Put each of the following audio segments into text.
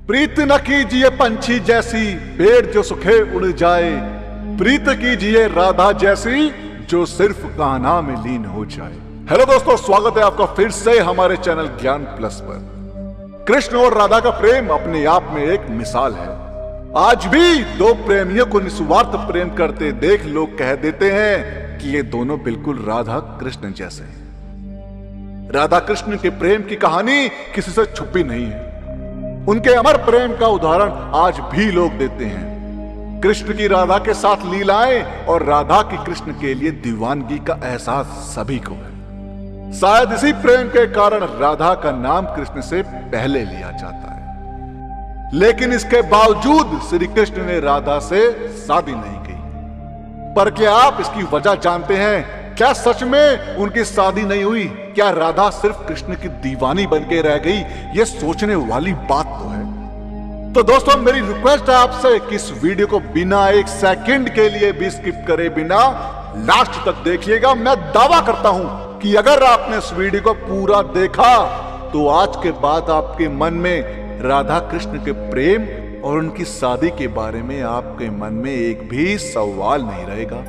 प्रीत न कीजिए पंछी जैसी पेड़ जो सुखे उड़ जाए, प्रीत कीजिए राधा जैसी जो सिर्फ कान्हा में लीन हो जाए। हेलो दोस्तों, स्वागत है आपका फिर से हमारे चैनल ज्ञान प्लस पर। कृष्ण और राधा का प्रेम अपने आप में एक मिसाल है। आज भी दो प्रेमियों को निस्वार्थ प्रेम करते देख लोग कह देते हैं कि ये दोनों बिल्कुल राधा कृष्ण जैसे हैं। राधा कृष्ण के प्रेम की कहानी किसी से छुपी नहीं है। उनके अमर प्रेम का उदाहरण आज भी लोग देते हैं। कृष्ण की राधा के साथ लीलाएं और राधा की कृष्ण के लिए दीवानगी का एहसास सभी को है। शायद इसी प्रेम के कारण राधा का नाम कृष्ण से पहले लिया जाता है। लेकिन इसके बावजूद श्री कृष्ण ने राधा से शादी नहीं की। पर क्या आप इसकी वजह जानते हैं? क्या सच में उनकी शादी नहीं हुई? क्या राधा सिर्फ कृष्ण की दीवानी बनके रह गई? ये सोचने वाली बात तो है। तो दोस्तों, मेरी रिक्वेस्ट है आपसे कि इस वीडियो को बिना एक सेकंड के लिए भी स्किप करे बिना लास्ट तक देखिएगा। मैं दावा करता हूं कि अगर आपने इस वीडियो को पूरा देखा तो आज के बाद आपके मन में राधा कृष्ण के प्रेम और उनकी शादी के बारे में आपके मन में एक भी सवाल नहीं रहेगा।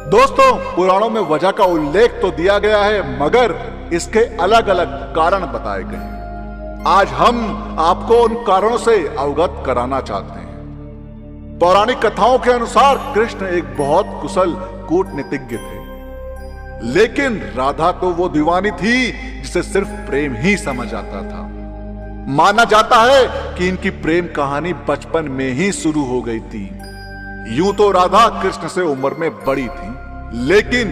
दोस्तों, पुराणों में वजह का उल्लेख तो दिया गया है, मगर इसके अलग अलग कारण बताए गए। आज हम आपको उन कारणों से अवगत कराना चाहते हैं। पौराणिक कथाओं के अनुसार कृष्ण एक बहुत कुशल कूटनीतिज्ञ थे, लेकिन राधा तो वो दीवानी थी जिसे सिर्फ प्रेम ही समझ आता था। माना जाता है कि इनकी प्रेम कहानी बचपन में ही शुरू हो गई थी। यूं तो राधा कृष्ण से उम्र में बड़ी थी, लेकिन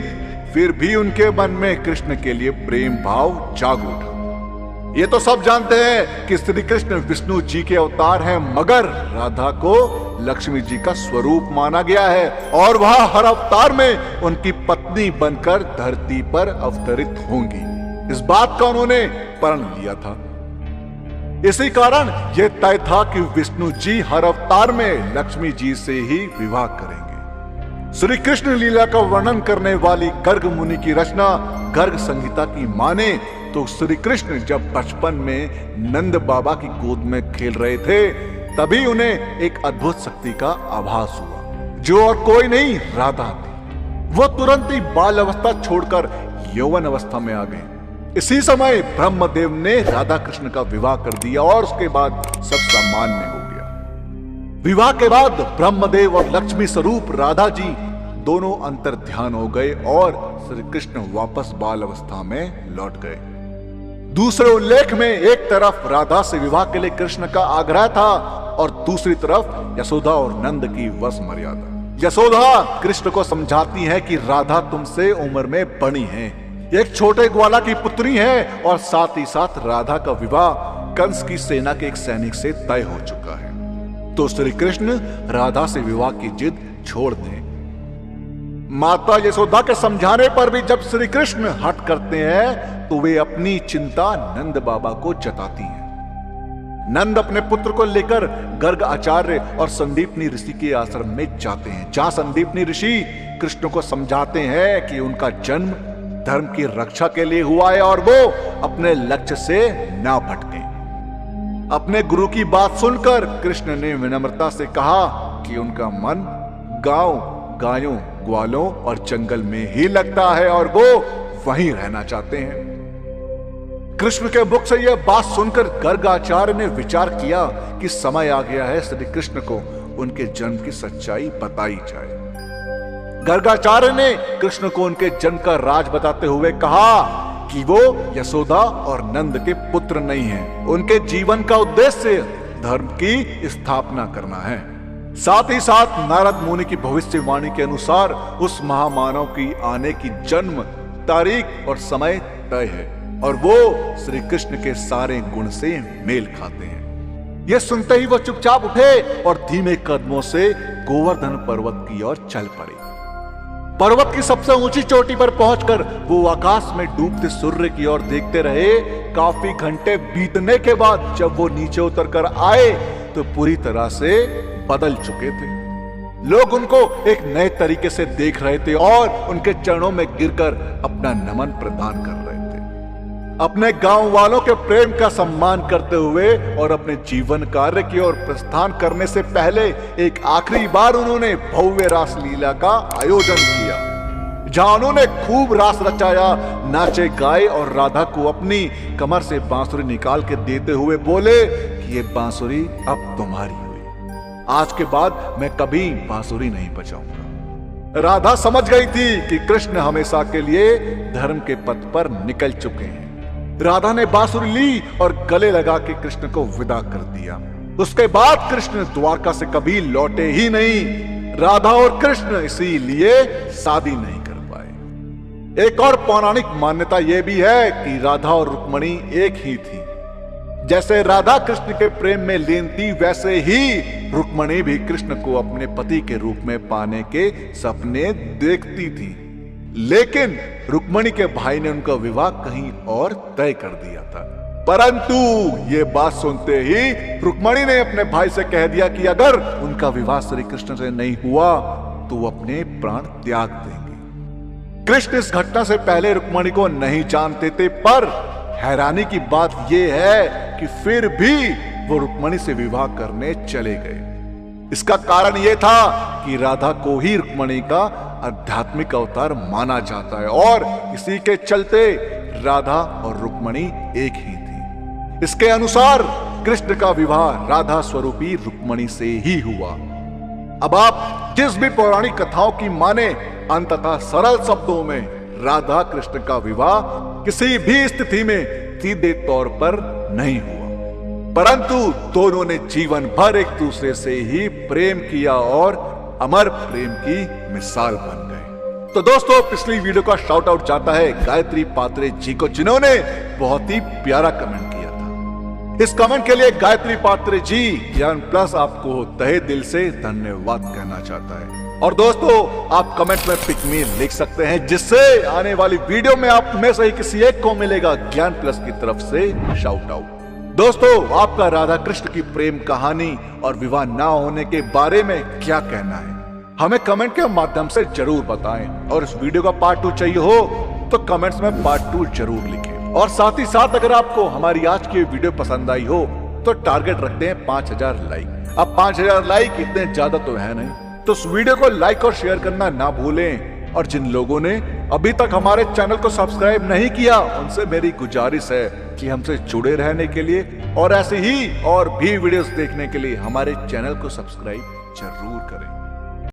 फिर भी उनके मन में कृष्ण के लिए प्रेम भाव जाग उठा। ये तो सब जानते हैं कि श्री कृष्ण विष्णु जी के अवतार हैं, मगर राधा को लक्ष्मी जी का स्वरूप माना गया है और वह हर अवतार में उनकी पत्नी बनकर धरती पर अवतरित होंगी। इस बात का उन्होंने प्रण लिया था। इसी कारण यह तय था कि विष्णु जी हर अवतार में लक्ष्मी जी से ही विवाह करेंगे। श्री कृष्ण लीला का वर्णन करने वाली गर्ग मुनि की रचना गर्ग संहिता की माने तो श्री कृष्ण जब बचपन में नंद बाबा की गोद में खेल रहे थे, तभी उन्हें एक अद्भुत शक्ति का आभास हुआ, जो और कोई नहीं राधा थी। वो तुरंत ही बाल अवस्था छोड़कर यौवन अवस्था में आ गए। इसी समय ब्रह्मदेव ने राधा कृष्ण का विवाह कर दिया और उसके बाद सब सामान्य हो गया। विवाह के बाद ब्रह्मदेव और लक्ष्मी स्वरूप राधा जी दोनों अंतर ध्यान हो गए और श्री कृष्ण वापस बाल अवस्था में लौट गए। दूसरे उल्लेख में एक तरफ राधा से विवाह के लिए कृष्ण का आग्रह था और दूसरी तरफ यशोदा और नंद की वश मर्यादा। यशोदा कृष्ण को समझाती है कि राधा तुमसे उम्र में बड़ी है, एक छोटे ग्वाला की पुत्री है और साथ ही साथ राधा का विवाह कंस की सेना के एक सैनिक से तय हो चुका है। तो श्री कृष्ण राधा से विवाह की जिद छोड़ दें। माता यशोदा के समझाने पर भी जब श्री कृष्ण हट करते हैं तो वे अपनी चिंता नंद बाबा को जताती हैं। नंद अपने पुत्र को लेकर गर्ग आचार्य और संदीपनी ऋषि के आश्रम में जाते हैं, जहां संदीपनी ऋषि कृष्ण को समझाते हैं कि उनका जन्म धर्म की रक्षा के लिए हुआ है और वो अपने लक्ष्य से ना भटके। अपने गुरु की बात सुनकर कृष्ण ने विनम्रता से कहा कि उनका मन गांव, गायों, ग्वालों और जंगल में ही लगता है और वो वहीं रहना चाहते हैं। कृष्ण के मुख से यह बात सुनकर गर्गाचार्य ने विचार किया कि समय आ गया है श्री कृष्ण को उनके जन्म की सच्चाई बताई जाए। गर्गाचार्य ने कृष्ण को उनके जन्म का राज बताते हुए कहा कि वो यशोदा और नंद के पुत्र नहीं हैं। उनके जीवन का उद्देश्य धर्म की स्थापना करना है। साथ ही साथ नारद मुनि की भविष्यवाणी के अनुसार उस महामानव की आने की जन्म तारीख और समय तय है और वो श्री कृष्ण के सारे गुण से मेल खाते हैं। यह सुनते ही वो चुपचाप उठे और धीमे कदमों से गोवर्धन पर्वत की ओर चल पड़े। पर्वत की सबसे ऊंची चोटी पर पहुंचकर वो आकाश में डूबते सूर्य की ओर देखते रहे। काफी घंटे बीतने के बाद जब वो नीचे उतरकर आए तो पूरी तरह से बदल चुके थे। लोग उनको एक नए तरीके से देख रहे थे और उनके चरणों में गिरकर अपना नमन प्रदान कर रहे थे। अपने गांव वालों के प्रेम का सम्मान करते हुए और अपने जीवन कार्य की ओर प्रस्थान करने से पहले एक आखिरी बार उन्होंने भव्य रासलीला का आयोजन किया, जहां उन्होंने खूब रास रचाया, नाचे गाए और राधा को अपनी कमर से बांसुरी निकाल के देते हुए बोले कि ये बांसुरी अब तुम्हारी हुई, आज के बाद मैं कभी बांसुरी नहीं बजाऊंगा। राधा समझ गई थी कि कृष्ण हमेशा के लिए धर्म के पथ पर निकल चुके हैं। राधा ने बांसुरी ली और गले लगा के कृष्ण को विदा कर दिया। उसके बाद कृष्ण द्वारका से कभी लौटे ही नहीं। राधा और कृष्ण इसीलिए शादी नहीं कर पाए। एक और पौराणिक मान्यता यह भी है कि राधा और रुक्मणी एक ही थी। जैसे राधा कृष्ण के प्रेम में लीन थी, वैसे ही रुक्मणी भी कृष्ण को अपने पति के रूप में पाने के सपने देखती थी। लेकिन रुक्मणी के भाई ने उनका विवाह कहीं और तय कर दिया था। परंतु ये बात सुनते ही रुक्मणी ने अपने भाई से कह दिया कि अगर उनका विवाह श्री कृष्ण से नहीं हुआ तो वो अपने प्राण त्याग देंगे। कृष्ण इस घटना से पहले रुक्मणी को नहीं जानते थे, पर हैरानी की बात यह है कि फिर भी वो रुक्मणी से विवाह करने चले गए। इसका कारण यह था कि राधा को ही रुक्मणी का आध्यात्मिक अवतार माना जाता है और इसी के चलते राधा और रुक्मणी एक ही थी। इसके अनुसार कृष्ण का विवाह राधा स्वरूपी रुक्मणी से ही हुआ। अब आप जिस भी पौराणिक कथाओं की माने, अंततः सरल शब्दों में राधा कृष्ण का विवाह किसी भी स्थिति में सीधे तौर पर नहीं हुआ, परंतु दोनों ने जीवन भर एक दूसरे से ही प्रेम किया और अमर प्रेम की मिसाल बन गए। तो दोस्तों, पिछली वीडियो का शाउट आउट जाता है गायत्री पात्रे जी को, जिन्होंने बहुत ही प्यारा कमेंट किया था। इस कमेंट के लिए गायत्री पात्रे जी ज्ञान प्लस आपको तहे दिल से धन्यवाद कहना चाहता है। और दोस्तों, आप कमेंट में पिक मी लिख सकते हैं, जिससे आने वाली वीडियो में आप में से ही किसी एक को मिलेगा ज्ञान प्लस की तरफ से शाउट आउट। दोस्तों, आपका राधा कृष्ण की प्रेम कहानी और विवाह ना होने के बारे में क्या कहना है, हमें कमेंट के माध्यम से जरूर बताएं। और इस वीडियो का पार्ट 2 चाहिए हो तो कमेंट्स में पार्ट 2 जरूर लिखें। और साथ ही साथ अगर आपको हमारी आज की वीडियो पसंद आई हो तो टारगेट रखते हैं 5000 लाइक। अब 5000 लाइक इतने ज्यादा तो है नहीं, तो इस वीडियो को लाइक और शेयर करना ना भूलें। और जिन लोगों ने अभी तक हमारे चैनल को सब्सक्राइब नहीं किया, उनसे मेरी गुजारिश है कि हमसे जुड़े रहने के लिए और ऐसे ही और भी वीडियोस देखने के लिए हमारे चैनल को सब्सक्राइब जरूर करें।